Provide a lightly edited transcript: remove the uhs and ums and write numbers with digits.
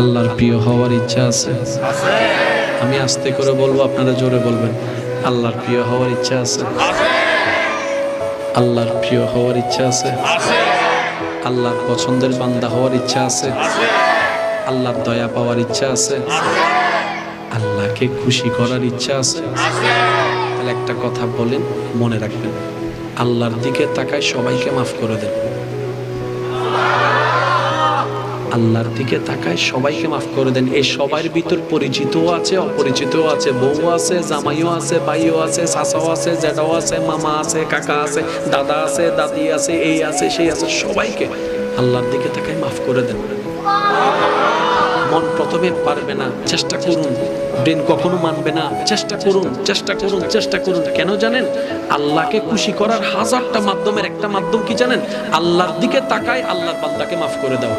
আল্লাহর প্রিয় হওয়ার ইচ্ছা আছে? আমি আস্তে করে বলবো, আপনারা জোরে বলবেন। আল্লাহর প্রিয় হওয়ার ইচ্ছা আছে? আল্লাহর প্রিয় হওয়ার ইচ্ছা আছে? আল্লাহর পছন্দের বান্দা হওয়ার ইচ্ছা আছে? আল্লাহর দয়া পাওয়ার ইচ্ছা আছে? আল্লাহকে খুশি করার ইচ্ছা আছে? তাহলে একটা কথা বলেন, মনে রাখবেন, আল্লাহর দিকে তাকায় সবাইকে মাফ করে দেন। আল্লাহর দিকে তাকায় সবাইকে মাফ করে দেন। এই সবার ভিতর পরিচিতও আছে, অপরিচিতও আছে, বউ আছে, জামাইও আছে, ভাইও আছে, চাচাও আছে, জ্যাঠাও আছে, মামা আছে, কাকা আছে, দাদা আছে, দাদি আছে, এই আছে, সেই আছে, সবাইকে আল্লাহর দিকে তাকায় মাফ করে দেন। মন প্রথমে পারবে না, চেষ্টা করুন। ব্রেন কখনো মানবে না, চেষ্টা করুন, চেষ্টা করুন, চেষ্টা করুন। কেন জানেন? আল্লাহকে খুশি করার হাজারটা মাধ্যমের একটা মাধ্যম কি জানেন? আল্লাহর দিকে তাকায় আল্লাহর বান্দাকে মাফ করে দাও।